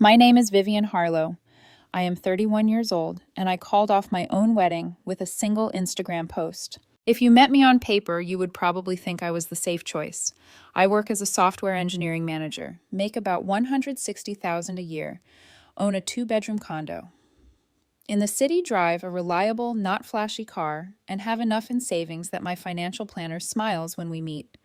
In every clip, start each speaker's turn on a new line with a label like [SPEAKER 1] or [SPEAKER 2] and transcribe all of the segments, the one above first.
[SPEAKER 1] My name is Vivian Harlow. I am 31 years old, and I called off my own wedding with a single Instagram post. If you met me on paper, you would probably think I was the safe choice. I work as a software engineering manager, make about $160,000 a year, own a two-bedroom condo. In the city, drive a reliable, not flashy car, and have enough in savings that my financial planner smiles when we meet.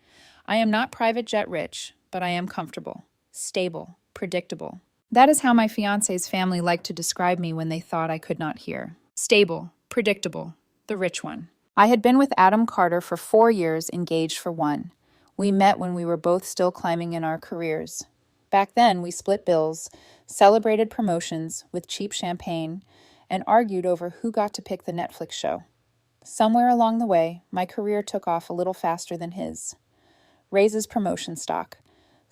[SPEAKER 1] I am not private jet rich, but I am comfortable, stable, predictable. That is how my fiancé's family liked to describe me when they thought I could not hear. Stable, predictable, the rich one. I had been with Adam Carter for 4 years, engaged for 1. We met when we were both still climbing in our careers. Back then, we split bills, celebrated promotions with cheap champagne, and argued over who got to pick the Netflix show. Somewhere along the way, my career took off a little faster than his. Raises promotion stock.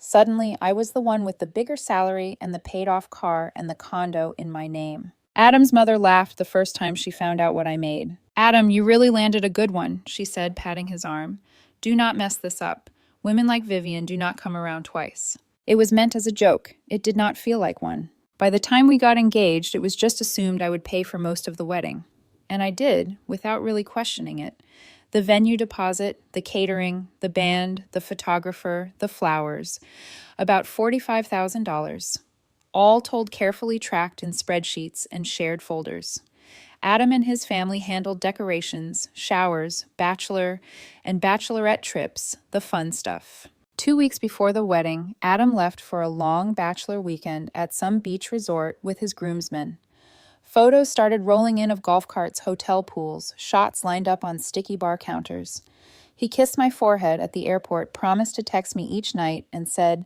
[SPEAKER 1] Suddenly, I was the one with the bigger salary and the paid-off car and the condo in my name. Adam's mother laughed the first time she found out what I made. "Adam, you really landed a good one," she said, patting his arm. "Do not mess this up. Women like Vivian do not come around twice." It was meant as a joke. It did not feel like one. By the time we got engaged, it was just assumed I would pay for most of the wedding. And I did, without really questioning it. The venue deposit, the catering, the band, the photographer, the flowers. About $45,000. All told carefully tracked in spreadsheets and shared folders. Adam and his family handled decorations, showers, bachelor and bachelorette trips, the fun stuff. 2 weeks before the wedding, Adam left for a long bachelor weekend at some beach resort with his groomsmen. Photos started rolling in of golf carts, hotel pools, shots lined up on sticky bar counters. He kissed my forehead at the airport, promised to text me each night, and said,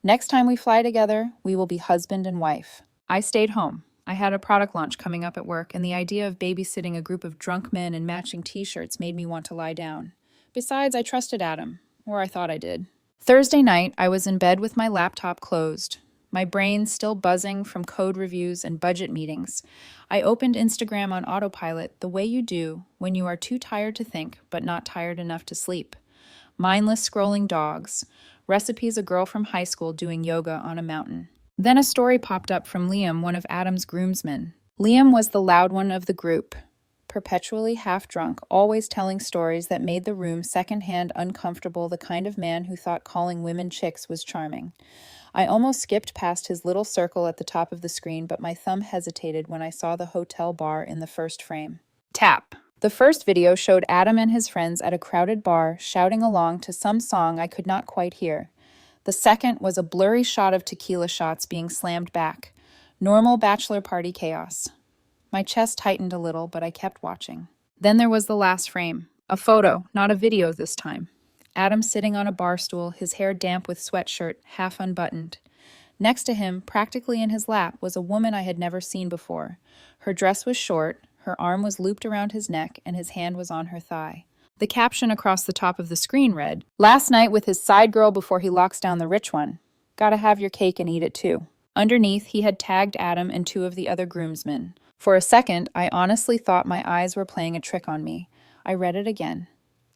[SPEAKER 1] "Next time we fly together, we will be husband and wife." I stayed home. I had a product launch coming up at work, and the idea of babysitting a group of drunk men in matching t-shirts made me want to lie down. Besides, I trusted Adam, or I thought I did. Thursday night, I was in bed with my laptop closed, my brain still buzzing from code reviews and budget meetings. I opened Instagram on autopilot the way you do when you are too tired to think but not tired enough to sleep. Mindless scrolling dogs, recipes a girl from high school doing yoga on a mountain. Then a story popped up from Liam, one of Adam's groomsmen. Liam was the loud one of the group, perpetually half-drunk, always telling stories that made the room secondhand uncomfortable, the kind of man who thought calling women chicks was charming. I almost skipped past his little circle at the top of the screen, but my thumb hesitated when I saw the hotel bar in the first frame. Tap. The first video showed Adam and his friends at a crowded bar shouting along to some song I could not quite hear. The second was a blurry shot of tequila shots being slammed back. Normal bachelor party chaos. My chest tightened a little, but I kept watching. Then there was the last frame. A photo, not a video this time. Adam sitting on a bar stool, his hair damp with sweatshirt, half unbuttoned. Next to him, practically in his lap, was a woman I had never seen before. Her dress was short, her arm was looped around his neck, and his hand was on her thigh. The caption across the top of the screen read, "Last night with his side girl before he locks down the rich one. Gotta have your cake and eat it too." Underneath, he had tagged Adam and 2 of the other groomsmen. For a second, I honestly thought my eyes were playing a trick on me. I read it again,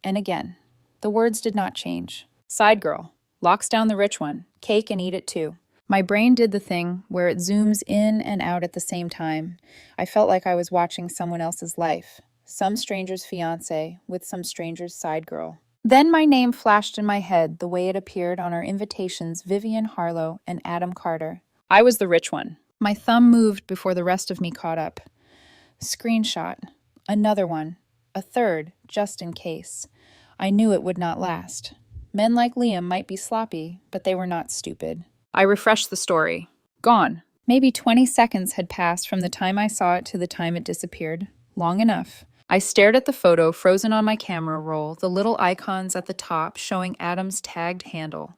[SPEAKER 1] and again. The words did not change. Side girl, locks down the rich one, cake and eat it too. My brain did the thing where it zooms in and out at the same time. I felt like I was watching someone else's life. Some stranger's fiancé with some stranger's side girl. Then my name flashed in my head the way it appeared on our invitations, Vivian Harlow and Adam Carter. I was the rich one. My thumb moved before the rest of me caught up. Screenshot. Another one. A third, just in case. I knew it would not last. Men like Liam might be sloppy, but they were not stupid. I refreshed the story. Gone. Maybe 20 seconds had passed from the time I saw it to the time it disappeared. Long enough. I stared at the photo frozen on my camera roll, the little icons at the top showing Adam's tagged handle.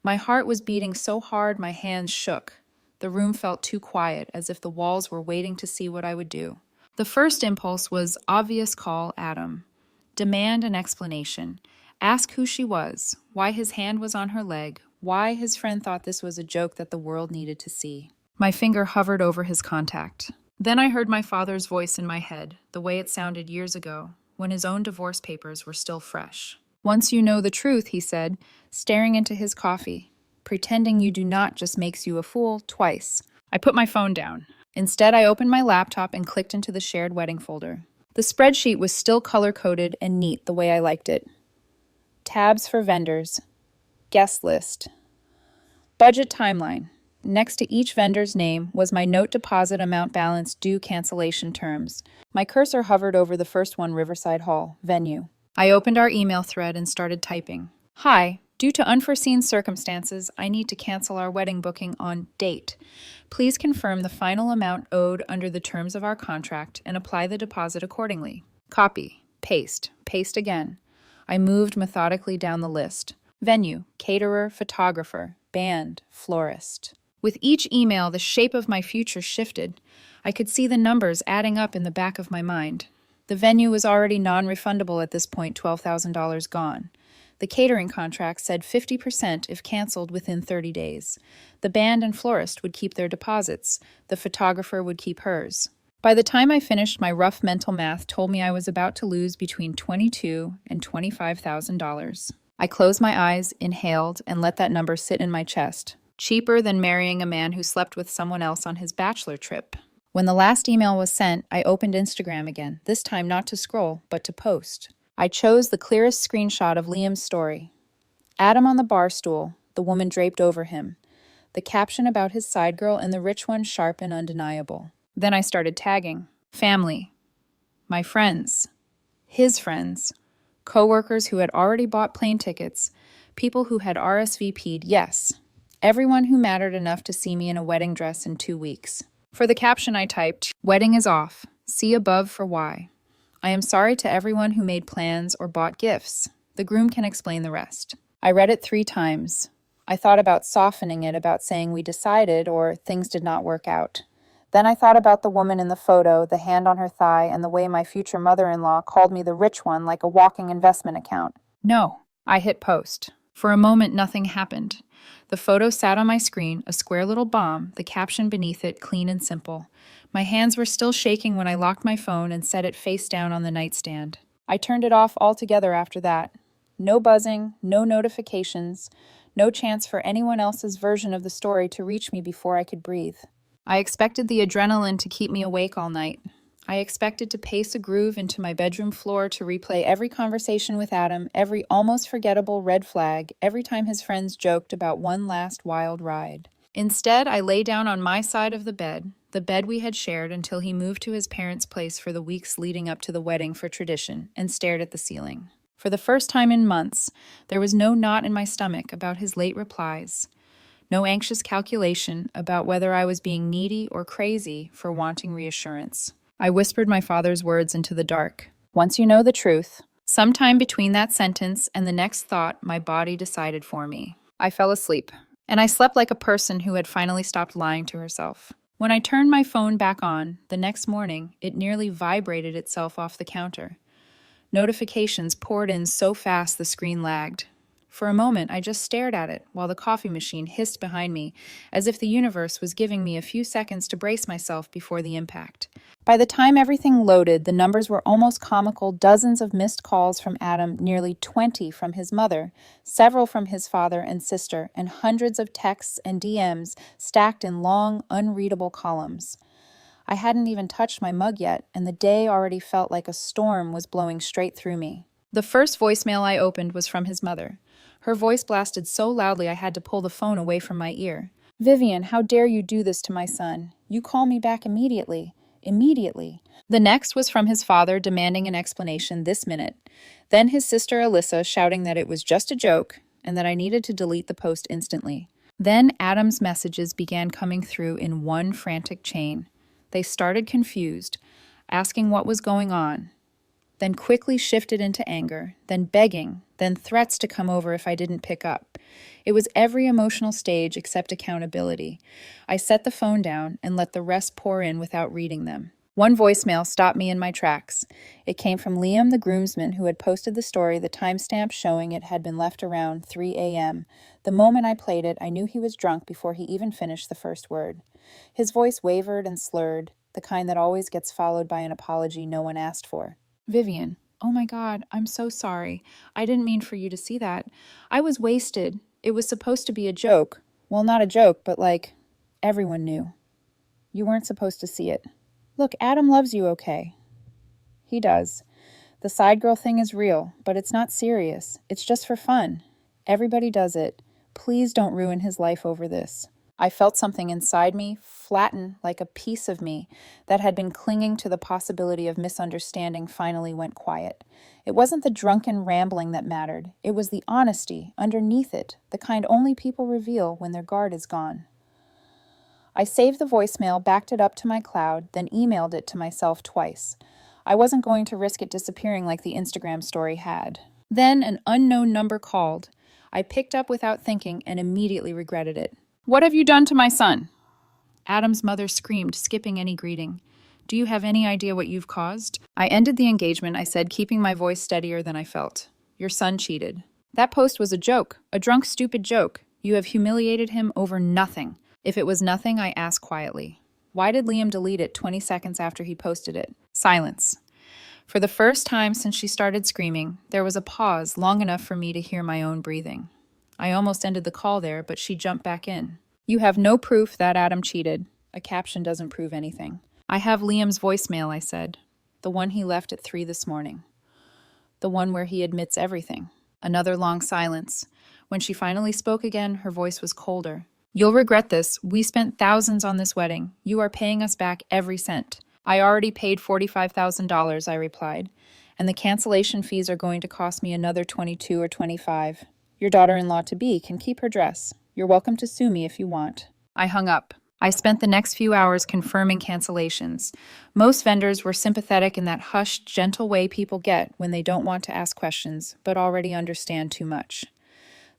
[SPEAKER 1] My heart was beating so hard my hands shook. The room felt too quiet, as if the walls were waiting to see what I would do. The first impulse was obvious call Adam. Demand an explanation. Ask who she was, why his hand was on her leg, why his friend thought this was a joke that the world needed to see. My finger hovered over his contact. Then I heard my father's voice in my head, the way it sounded years ago, when his own divorce papers were still fresh. "Once you know the truth," he said, staring into his coffee. Pretending you do not just makes you a fool twice. I put my phone down. Instead, I opened my laptop and clicked into the shared wedding folder. The spreadsheet was still color-coded and neat the way I liked it. Tabs for vendors. Guest list. Budget timeline. Next to each vendor's name was my note deposit amount balance due cancellation terms. My cursor hovered over the first one, Riverside Hall, venue. I opened our email thread and started typing. Hi, due to unforeseen circumstances, I need to cancel our wedding booking on date. Please confirm the final amount owed under the terms of our contract and apply the deposit accordingly. Copy, paste, paste again. I moved methodically down the list. Venue, caterer, photographer, band, florist. With each email, the shape of my future shifted. I could see the numbers adding up in the back of my mind. The venue was already non-refundable at this point, $12,000 gone. The catering contract said 50% if canceled within 30 days. The band and florist would keep their deposits. The photographer would keep hers. By the time I finished, my rough mental math told me I was about to lose between $22,000 and $25,000. I closed my eyes, inhaled, and let that number sit in my chest. Cheaper than marrying a man who slept with someone else on his bachelor trip. When the last email was sent, I opened Instagram again, this time not to scroll, but to post. I chose the clearest screenshot of Liam's story. Adam on the bar stool, the woman draped over him. The caption about his side girl and the rich one sharp and undeniable. Then I started tagging. Family. My friends. His friends. Co-workers who had already bought plane tickets. People who had RSVP'd, yes. Everyone who mattered enough to see me in a wedding dress in 2 weeks. For the caption I typed, "Wedding is off. See above for why. I am sorry to everyone who made plans or bought gifts. The groom can explain the rest." I read it 3 times. I thought about softening it, about saying we decided or things did not work out. Then I thought about the woman in the photo, the hand on her thigh, and the way my future mother-in-law called me the rich one like a walking investment account. No. I hit post. For a moment, nothing happened. The photo sat on my screen, a square little bomb, the caption beneath it clean and simple. My hands were still shaking when I locked my phone and set it face down on the nightstand. I turned it off altogether after that. No buzzing, no notifications, no chance for anyone else's version of the story to reach me before I could breathe. I expected the adrenaline to keep me awake all night. I expected to pace a groove into my bedroom floor to replay every conversation with Adam, every almost forgettable red flag, every time his friends joked about one last wild ride. Instead, I lay down on my side of the bed we had shared until he moved to his parents' place for the weeks leading up to the wedding for tradition, and stared at the ceiling. For the first time in months, there was no knot in my stomach about his late replies, no anxious calculation about whether I was being needy or crazy for wanting reassurance. I whispered my father's words into the dark. Once you know the truth. Sometime between that sentence and the next thought, my body decided for me. I fell asleep, and I slept like a person who had finally stopped lying to herself. When I turned my phone back on, the next morning, it nearly vibrated itself off the counter. Notifications poured in so fast the screen lagged. For a moment, I just stared at it while the coffee machine hissed behind me, as if the universe was giving me a few seconds to brace myself before the impact. By the time everything loaded, the numbers were almost comical. Dozens of missed calls from Adam, nearly 20 from his mother, several from his father and sister, and hundreds of texts and DMs stacked in long, unreadable columns. I hadn't even touched my mug yet, and the day already felt like a storm was blowing straight through me. The first voicemail I opened was from his mother. Her voice blasted so loudly I had to pull the phone away from my ear. "Vivian, how dare you do this to my son? You call me back immediately. Immediately." The next was from his father demanding an explanation this minute. Then his sister Alyssa shouting that it was just a joke and that I needed to delete the post instantly. Then Adam's messages began coming through in one frantic chain. They started confused, asking what was going on, then quickly shifted into anger, then begging, then threats to come over if I didn't pick up. It was every emotional stage except accountability. I set the phone down and let the rest pour in without reading them. One voicemail stopped me in my tracks. It came from Liam, the groomsman, who had posted the story, the timestamp showing it had been left around 3 a.m. The moment I played it, I knew he was drunk before he even finished the first word. His voice wavered and slurred, the kind that always gets followed by an apology no one asked for. "Vivian, oh my God, I'm so sorry. I didn't mean for you to see that. I was wasted. It was supposed to be a joke. Well, not a joke, but like, everyone knew. You weren't supposed to see it. Look, Adam loves you, okay? He does. The side girl thing is real, but it's not serious. It's just for fun. Everybody does it. Please don't ruin his life over this. I felt something inside me flatten like a piece of me that had been clinging to the possibility of misunderstanding finally went quiet. It wasn't the drunken rambling that mattered. It was the honesty underneath it, the kind only people reveal when their guard is gone. I saved the voicemail, backed it up to my cloud, then emailed it to myself twice. I wasn't going to risk it disappearing like the Instagram story had. Then an unknown number called. I picked up without thinking and immediately regretted it. "What have you done to my son?" Adam's mother screamed, skipping any greeting. "Do you have any idea what you've caused?" I ended the engagement, I said, keeping my voice steadier than I felt. "Your son cheated. That post was a joke, a drunk, stupid joke. You have humiliated him over nothing." If it was nothing, I asked quietly, "Why did Liam delete it 20 seconds after he posted it?" Silence. For the first time since she started screaming, there was a pause long enough for me to hear my own breathing. I almost ended the call there, but she jumped back in. "You have no proof that Adam cheated. A caption doesn't prove anything." "I have Liam's voicemail," I said. "The one he left at 3 this morning. The one where he admits everything." Another long silence. When she finally spoke again, her voice was colder. "You'll regret this. We spent thousands on this wedding. You are paying us back every cent." "I already paid $45,000, I replied, "and the cancellation fees are going to cost me another $22 or $25. Your daughter-in-law-to-be can keep her dress. You're welcome to sue me if you want." I hung up. I spent the next few hours confirming cancellations. Most vendors were sympathetic in that hushed, gentle way people get when they don't want to ask questions, but already understand too much.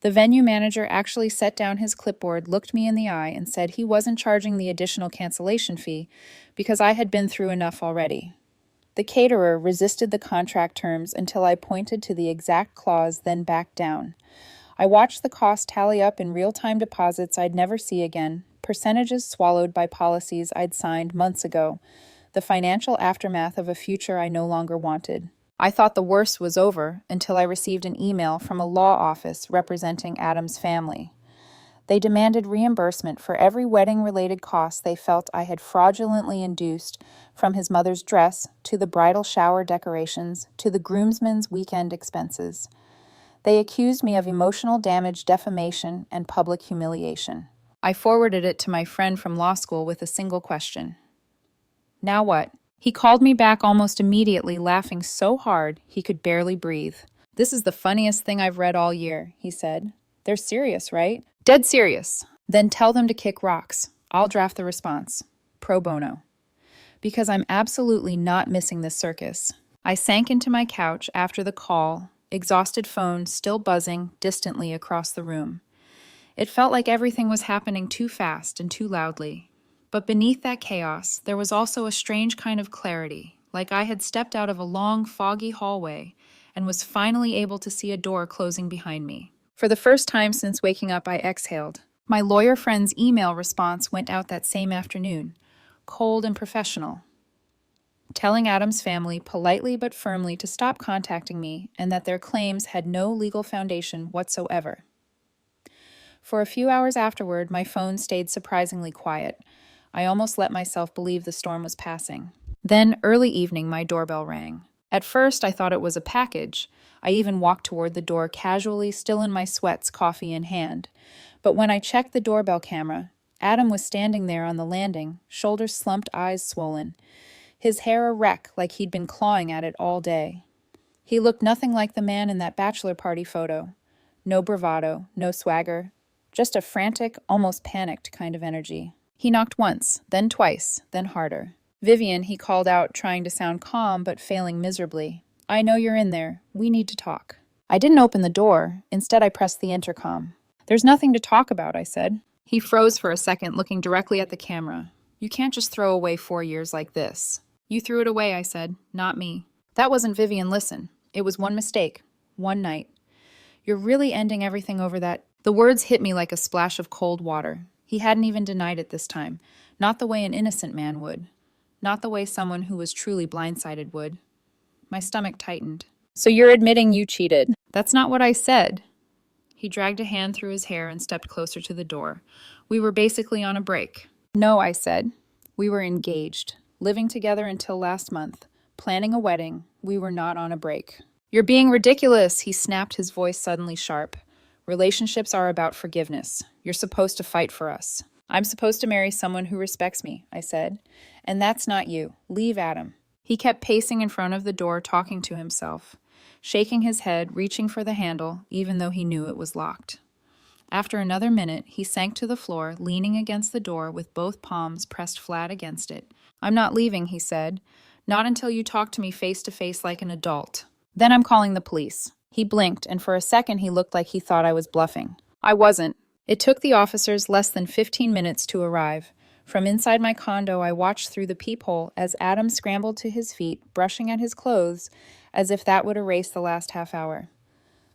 [SPEAKER 1] The venue manager actually set down his clipboard, looked me in the eye, and said he wasn't charging the additional cancellation fee because I had been through enough already. The caterer resisted the contract terms until I pointed to the exact clause, then backed down. I watched the cost tally up in real-time deposits I'd never see again, percentages swallowed by policies I'd signed months ago, the financial aftermath of a future I no longer wanted. I thought the worst was over until I received an email from a law office representing Adam's family. They demanded reimbursement for every wedding-related cost they felt I had fraudulently induced, from his mother's dress to the bridal shower decorations to the groomsmen's weekend expenses. They accused me of emotional damage, defamation, and public humiliation. I forwarded it to my friend from law school with a single question. "Now what?" He called me back almost immediately, laughing so hard he could barely breathe. "This is the funniest thing I've read all year," he said. "They're serious, right?" "Dead serious." "Then tell them to kick rocks. I'll draft the response. Pro bono." Because I'm absolutely not missing this circus. I sank into my couch after the call, exhausted phone still buzzing distantly across the room. It felt like everything was happening too fast and too loudly. But beneath that chaos, there was also a strange kind of clarity, like I had stepped out of a long, foggy hallway and was finally able to see a door closing behind me. For the first time since waking up, I exhaled. My lawyer friend's email response went out that same afternoon, cold and professional, telling Adam's family politely but firmly to stop contacting me and that their claims had no legal foundation whatsoever. For a few hours afterward, my phone stayed surprisingly quiet. I almost let myself believe the storm was passing. Then, early evening, my doorbell rang. At first, I thought it was a package. I even walked toward the door casually, still in my sweats, coffee in hand. But when I checked the doorbell camera, Adam was standing there on the landing, shoulders slumped, eyes swollen. His hair a wreck, like he'd been clawing at it all day. He looked nothing like the man in that bachelor party photo. No bravado, no swagger, just a frantic, almost panicked kind of energy. He knocked once, then twice, then harder. "Vivian," he called out, trying to sound calm but failing miserably. "I know you're in there. We need to talk." I didn't open the door. Instead, I pressed the intercom. "There's nothing to talk about," I said. He froze for a second, looking directly at the camera. "You can't just throw away 4 years like this." "You threw it away," I said. "Not me." "That wasn't Vivian. Listen. It was one mistake. One night. You're really ending everything over that." The words hit me like a splash of cold water. He hadn't even denied it this time. Not the way an innocent man would. Not the way someone who was truly blindsided would. My stomach tightened. "So you're admitting you cheated?" "That's not what I said." He dragged a hand through his hair and stepped closer to the door. We were basically on a break. No, I said. We were engaged, living together until last month, planning a wedding. We were not on a break. You're being ridiculous, he snapped, his voice suddenly sharp. Relationships are about forgiveness. You're supposed to fight for us. I'm supposed to marry someone who respects me, I said. And that's not you. Leave Adam. He kept pacing in front of the door, talking to himself, shaking his head, reaching for the handle, even though he knew it was locked. After another minute, he sank to the floor, leaning against the door with both palms pressed flat against it. I'm not leaving, he said. Not until you talk to me face to face like an adult. Then I'm calling the police. He blinked, and for a second he looked like he thought I was bluffing. I wasn't. It took the officers less than 15 minutes to arrive. From inside my condo, I watched through the peephole as Adam scrambled to his feet, brushing at his clothes, as if that would erase the last half hour.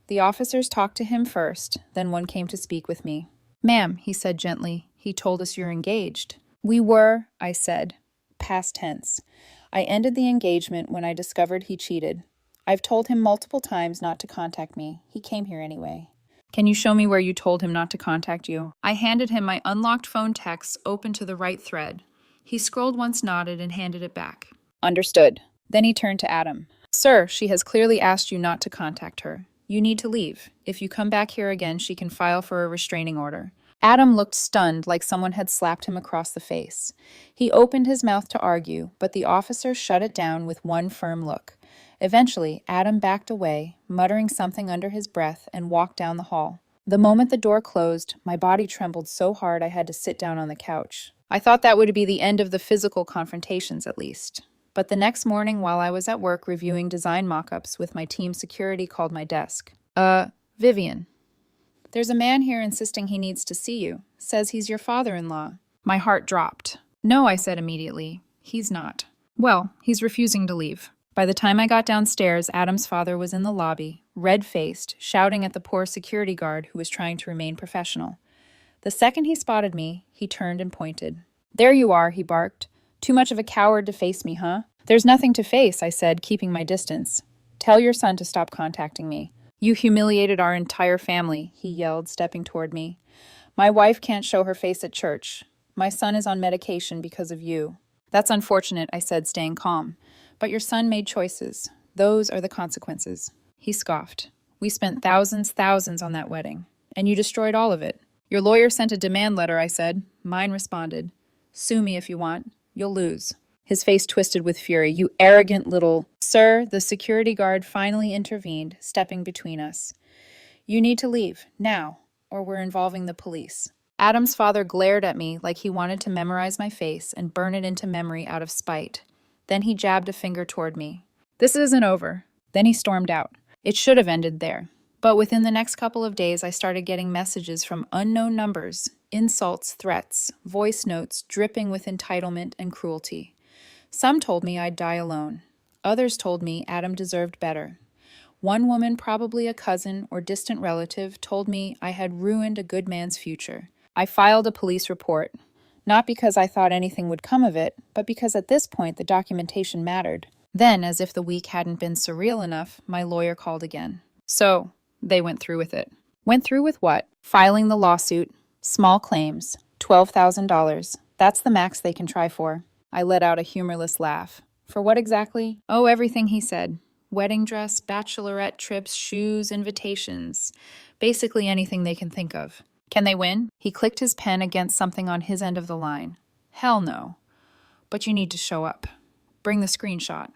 [SPEAKER 1] The officers talked to him first, then one came to speak with me. Ma'am, he said gently, he told us you're engaged. We were, I said. Past tense. I ended the engagement when I discovered he cheated. I've told him multiple times not to contact me. He came here anyway. Can you show me where you told him not to contact you? I handed him my unlocked phone texts open to the right thread. He scrolled once, nodded, and handed it back. Understood. Then he turned to Adam. Sir, she has clearly asked you not to contact her. You need to leave. If you come back here again, she can file for a restraining order. Adam looked stunned, like someone had slapped him across the face. He opened his mouth to argue, but the officer shut it down with one firm look. Eventually, Adam backed away, muttering something under his breath, and walked down the hall. The moment the door closed, my body trembled so hard I had to sit down on the couch. I thought that would be the end of the physical confrontations, at least. But the next morning, while I was at work reviewing design mock-ups with my team, security called my desk. Vivian. There's a man here insisting he needs to see you. Says he's your father-in-law. My heart dropped. No, I said immediately. He's not. Well, he's refusing to leave. By the time I got downstairs, Adam's father was in the lobby, red-faced, shouting at the poor security guard who was trying to remain professional. The second he spotted me, he turned and pointed. There you are, he barked. Too much of a coward to face me, huh? There's nothing to face, I said, keeping my distance. Tell your son to stop contacting me. You humiliated our entire family, he yelled, stepping toward me. My wife can't show her face at church. My son is on medication because of you. That's unfortunate, I said, staying calm. But your son made choices. Those are the consequences. He scoffed. We spent thousands on that wedding. And you destroyed all of it. Your lawyer sent a demand letter, I said. Mine responded. Sue me if you want. You'll lose. His face twisted with fury. You arrogant little... Sir, the security guard finally intervened, stepping between us. You need to leave, now, or we're involving the police. Adam's father glared at me like he wanted to memorize my face and burn it into memory out of spite. Then he jabbed a finger toward me. This isn't over. Then he stormed out. It should have ended there. But within the next couple of days, I started getting messages from unknown numbers, insults, threats, voice notes dripping with entitlement and cruelty. Some told me I'd die alone. Others told me Adam deserved better. One woman, probably a cousin or distant relative, told me I had ruined a good man's future. I filed a police report, not because I thought anything would come of it, but because at this point the documentation mattered. Then, as if the week hadn't been surreal enough, my lawyer called again. So, they went through with it. Went through with what? Filing the lawsuit. Small claims. $12,000. That's the max they can try for. I let out a humorless laugh. For what exactly? Oh, everything he said. Wedding dress, bachelorette trips, shoes, invitations. Basically anything they can think of. Can they win? He clicked his pen against something on his end of the line. Hell no. But you need to show up. Bring the screenshot.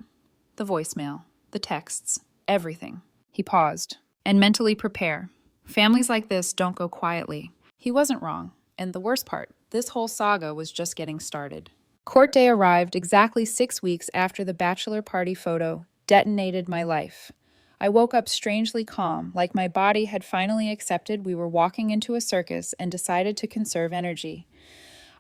[SPEAKER 1] The voicemail. The texts. Everything. He paused. And mentally prepare. Families like this don't go quietly. He wasn't wrong. And the worst part, this whole saga was just getting started. Court day arrived exactly 6 weeks after the bachelor party photo detonated my life. I woke up strangely calm, like my body had finally accepted we were walking into a circus and decided to conserve energy.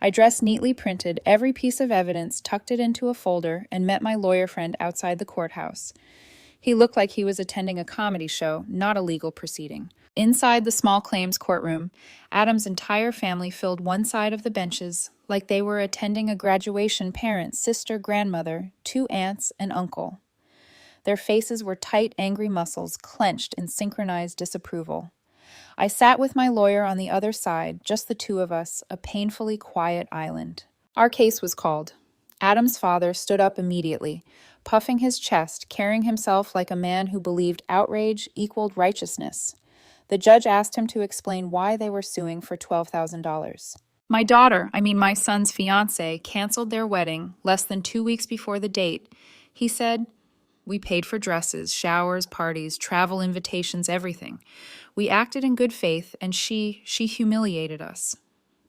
[SPEAKER 1] I dressed neatly, printed every piece of evidence, tucked it into a folder, and met my lawyer friend outside the courthouse. He looked like he was attending a comedy show, not a legal proceeding. Inside the small claims courtroom, Adam's entire family filled one side of the benches like they were attending a graduation. Parents, sister, grandmother, 2 aunts, and uncle. Their faces were tight, angry muscles, clenched in synchronized disapproval. I sat with my lawyer on the other side, just the two of us, a painfully quiet island. Our case was called. Adam's father stood up immediately, puffing his chest, carrying himself like a man who believed outrage equaled righteousness. The judge asked him to explain why they were suing for $12,000. My son's fiancé, canceled their wedding less than 2 weeks before the date. He said, "We paid for dresses, showers, parties, travel invitations, everything. We acted in good faith, and she humiliated us.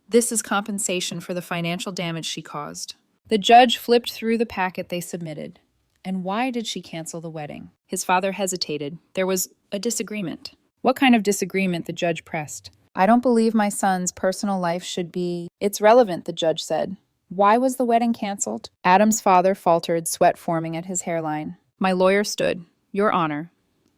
[SPEAKER 1] This is compensation for the financial damage she caused." The judge flipped through the packet they submitted. And why did she cancel the wedding? His father hesitated. There was a disagreement. What kind of disagreement? The judge pressed. "I don't believe my son's personal life should be—" "It's relevant," the judge said. "Why was the wedding canceled?" Adam's father faltered, sweat forming at his hairline. My lawyer stood. "Your Honor,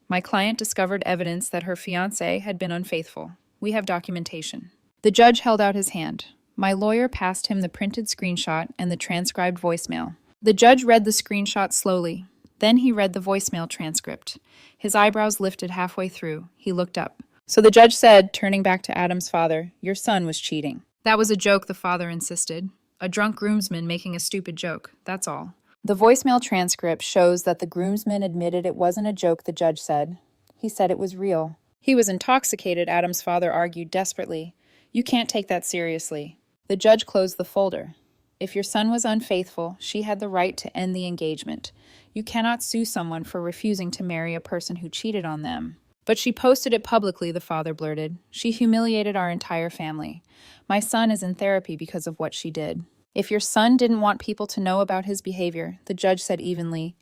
[SPEAKER 1] my client discovered evidence that her fiancé had been unfaithful. We have documentation." The judge held out his hand. My lawyer passed him the printed screenshot and the transcribed voicemail. The judge read the screenshot slowly. Then he read the voicemail transcript. His eyebrows lifted halfway through. He looked up. So the judge said, turning back to Adam's father, "Your son was cheating." "That was a joke," the father insisted. "A drunk groomsman making a stupid joke. That's all." The voicemail transcript shows that the groomsman admitted it wasn't a joke, the judge said. He said it was real. "He was intoxicated," Adam's father argued desperately. "You can't take that seriously." The judge closed the folder. "If your son was unfaithful, she had the right to end the engagement. You cannot sue someone for refusing to marry a person who cheated on them." "But she posted it publicly," the father blurted. "She humiliated our entire family. My son is in therapy because of what she did." "If your son didn't want people to know about his behavior," the judge said evenly,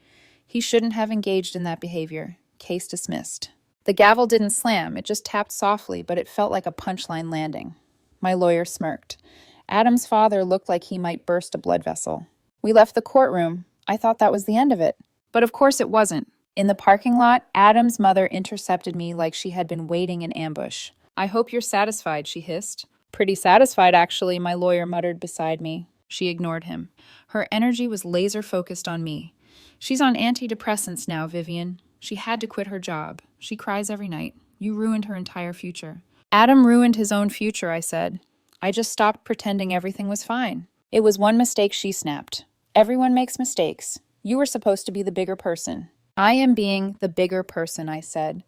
[SPEAKER 1] "he shouldn't have engaged in that behavior. Case dismissed." The gavel didn't slam, it just tapped softly, but it felt like a punchline landing. My lawyer smirked. Adam's father looked like he might burst a blood vessel. We left the courtroom. I thought that was the end of it. But of course it wasn't. In the parking lot, Adam's mother intercepted me like she had been waiting in ambush. "I hope you're satisfied," she hissed. "Pretty satisfied, actually," my lawyer muttered beside me. She ignored him. Her energy was laser-focused on me. "She's on antidepressants now, Vivian. She had to quit her job. She cries every night. You ruined her entire future." "Adam ruined his own future," I said. "I just stopped pretending everything was fine. It was one mistake," she snapped. "Everyone makes mistakes. You were supposed to be the bigger person." "I am being the bigger person," I said.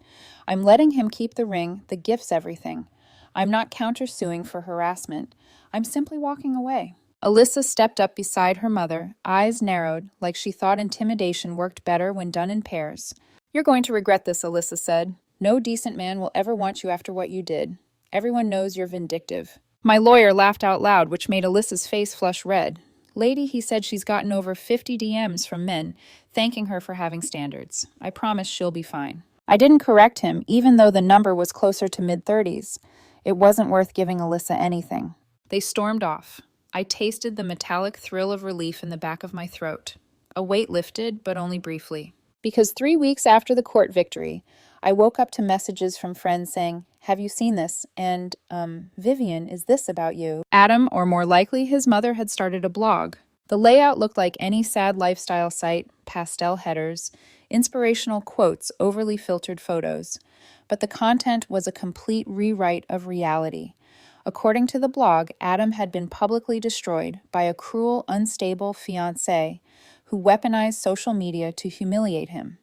[SPEAKER 1] "I'm letting him keep the ring, the gifts, everything. I'm not countersuing for harassment. I'm simply walking away." Alyssa stepped up beside her mother, eyes narrowed, like she thought intimidation worked better when done in pairs. "You're going to regret this," Alyssa said. "No decent man will ever want you after what you did. Everyone knows you're vindictive." My lawyer laughed out loud, which made Alyssa's face flush red. "Lady," he said, "she's gotten over 50 DMs from men, thanking her for having standards. I promise she'll be fine." I didn't correct him, even though the number was closer to mid-30s. It wasn't worth giving Alyssa anything. They stormed off. I tasted the metallic thrill of relief in the back of my throat. A weight lifted, but only briefly. Because 3 weeks after the court victory, I woke up to messages from friends saying, "Have you seen this?" And, "Vivian, is this about you?" Adam, or more likely his mother, had started a blog. The layout looked like any sad lifestyle site, pastel headers, inspirational quotes, overly filtered photos. But the content was a complete rewrite of reality. According to the blog, Adam had been publicly destroyed by a cruel, unstable fiancé who weaponized social media to humiliate him.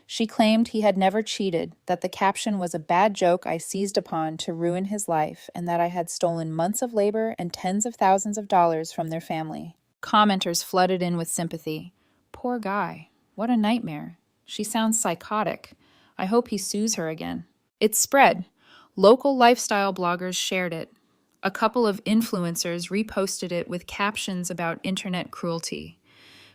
[SPEAKER 1] She claimed he had never cheated, that the caption was a bad joke I seized upon to ruin his life, and that I had stolen months of labor and tens of thousands of dollars from their family. Commenters flooded in with sympathy. "Poor guy. What a nightmare. She sounds psychotic. I hope he sues her again." It spread. Local lifestyle bloggers shared it. A couple of influencers reposted it with captions about internet cruelty.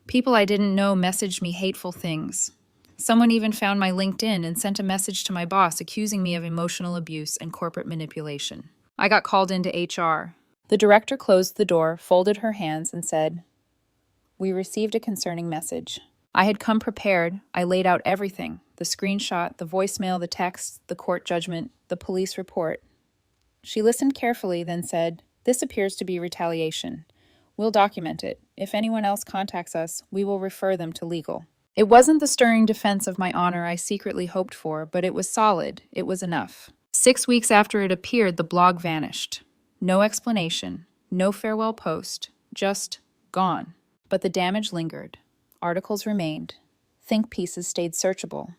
[SPEAKER 1] People I didn't know messaged me hateful things. Someone even found my LinkedIn and sent a message to my boss accusing me of emotional abuse and corporate manipulation. I got called into HR. The director closed the door, folded her hands, and said, "We received a concerning message." I had come prepared. I laid out everything: the screenshot, the voicemail, the text, the court judgment, the police report. She listened carefully, then said, "This appears to be retaliation. We'll document it. If anyone else contacts us, we will refer them to legal." It wasn't the stirring defense of my honor I secretly hoped for, but it was solid. It was enough. 6 weeks after it appeared, the blog vanished. No explanation, no farewell post, just gone. But the damage lingered. Articles remained. Think pieces stayed searchable.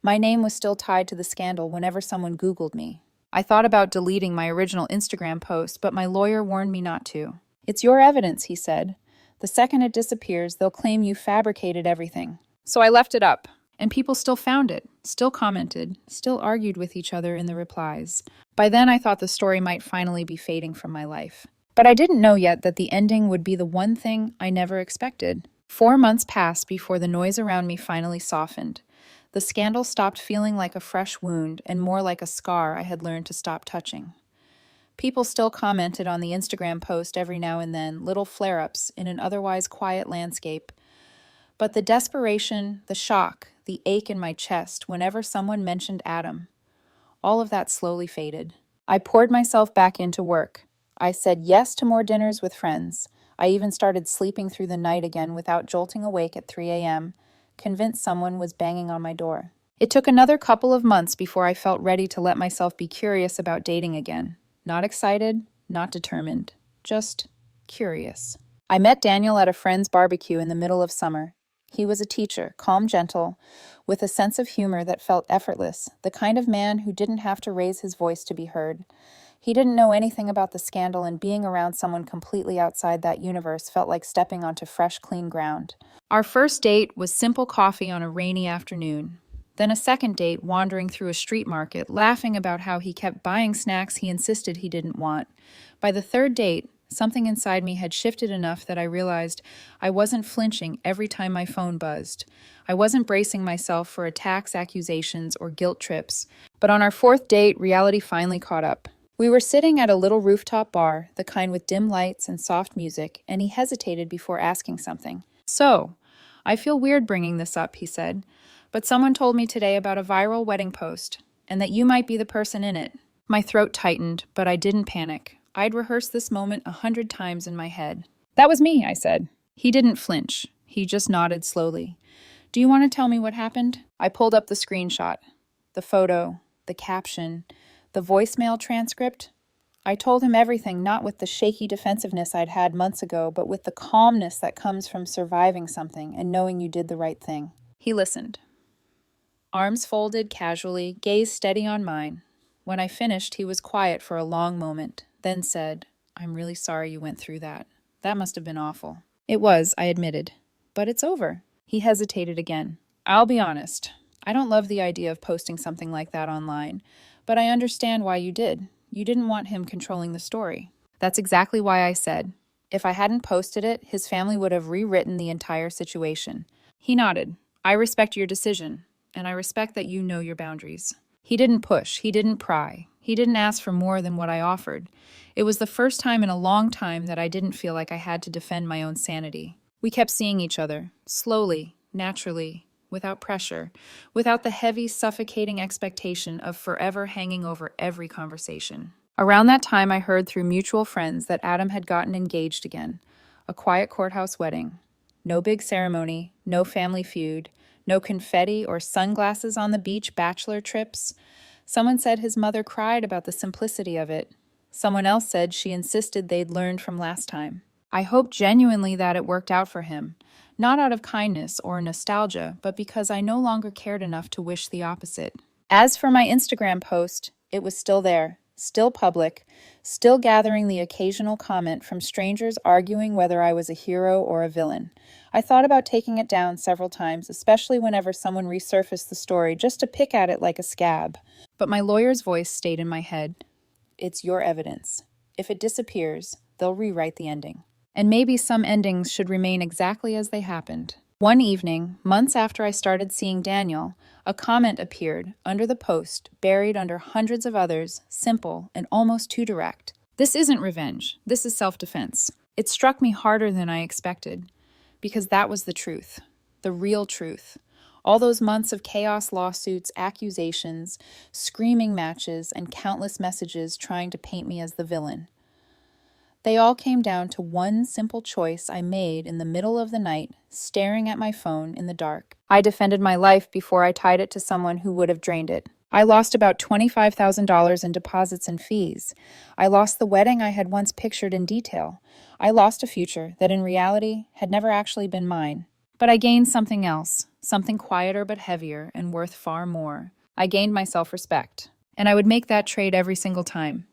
[SPEAKER 1] My name was still tied to the scandal whenever someone Googled me. I thought about deleting my original Instagram post, but my lawyer warned me not to. "It's your evidence," he said. "The second it disappears, they'll claim you fabricated everything." So I left it up, and people still found it, still commented, still argued with each other in the replies. By then, I thought the story might finally be fading from my life. But I didn't know yet that the ending would be the one thing I never expected. 4 months passed before the noise around me finally softened. The scandal stopped feeling like a fresh wound and more like a scar I had learned to stop touching. People still commented on the Instagram post every now and then, little flare-ups in an otherwise quiet landscape. But the desperation, the shock, the ache in my chest whenever someone mentioned Adam, all of that slowly faded. I poured myself back into work. I said yes to more dinners with friends. I even started sleeping through the night again without jolting awake at 3 a.m., convinced someone was banging on my door. It took another couple of months before I felt ready to let myself be curious about dating again. Not excited, not determined, just curious. I met Daniel at a friend's barbecue in the middle of summer. He was a teacher, calm, gentle, with a sense of humor that felt effortless, the kind of man who didn't have to raise his voice to be heard. He didn't know anything about the scandal, and being around someone completely outside that universe felt like stepping onto fresh, clean ground. Our first date was simple coffee on a rainy afternoon. Then a second date wandering through a street market, laughing about how he kept buying snacks he insisted he didn't want. By the third date, something inside me had shifted enough that I realized I wasn't flinching every time my phone buzzed. I wasn't bracing myself for attacks, accusations, or guilt trips. But on our fourth date, reality finally caught up. We were sitting at a little rooftop bar, the kind with dim lights and soft music, and he hesitated before asking something. "So, I feel weird bringing this up," he said, "but someone told me today about a viral wedding post, and that you might be the person in it." My throat tightened, but I didn't panic. I'd rehearsed this moment 100 times in my head. "That was me," I said. He didn't flinch. He just nodded slowly. "Do you want to tell me what happened?" I pulled up the screenshot, the photo, the caption, the voicemail transcript. I told him everything, not with the shaky defensiveness I'd had months ago, but with the calmness that comes from surviving something and knowing you did the right thing. He listened. Arms folded casually, gaze steady on mine. When I finished, he was quiet for a long moment, then said, "I'm really sorry you went through that. That must have been awful." It was, I admitted. "But it's over." He hesitated again. "I'll be honest. I don't love the idea of posting something like that online. But I understand why you did. You didn't want him controlling the story." That's exactly why I said. If I hadn't posted it, his family would have rewritten the entire situation. He nodded. "I respect your decision, and I respect that you know your boundaries." He didn't push. He didn't pry. He didn't ask for more than what I offered. It was the first time in a long time that I didn't feel like I had to defend my own sanity. We kept seeing each other, slowly, naturally, without pressure, without the heavy, suffocating expectation of forever hanging over every conversation. Around that time, I heard through mutual friends that Adam had gotten engaged again. A quiet courthouse wedding. No big ceremony, no family feud, no confetti or sunglasses on the beach bachelor trips. Someone said his mother cried about the simplicity of it. Someone else said she insisted they'd learned from last time. I hoped genuinely that it worked out for him. Not out of kindness or nostalgia, but because I no longer cared enough to wish the opposite. As for my Instagram post, it was still there, still public, still gathering the occasional comment from strangers arguing whether I was a hero or a villain. I thought about taking it down several times, especially whenever someone resurfaced the story just to pick at it like a scab. But my lawyer's voice stayed in my head. "It's your evidence. If it disappears, they'll rewrite the ending." And maybe some endings should remain exactly as they happened. One evening, months after I started seeing Daniel, a comment appeared under the post, buried under hundreds of others, simple and almost too direct. "This isn't revenge. This is self-defense." It struck me harder than I expected, because that was the truth, the real truth. All those months of chaos, lawsuits, accusations, screaming matches, and countless messages trying to paint me as the villain. They all came down to one simple choice I made in the middle of the night, staring at my phone in the dark. I defended my life before I tied it to someone who would have drained it. I lost about $25,000 in deposits and fees. I lost the wedding I had once pictured in detail. I lost a future that in reality had never actually been mine. But I gained something else, something quieter but heavier and worth far more. I gained my self-respect. And I would make that trade every single time.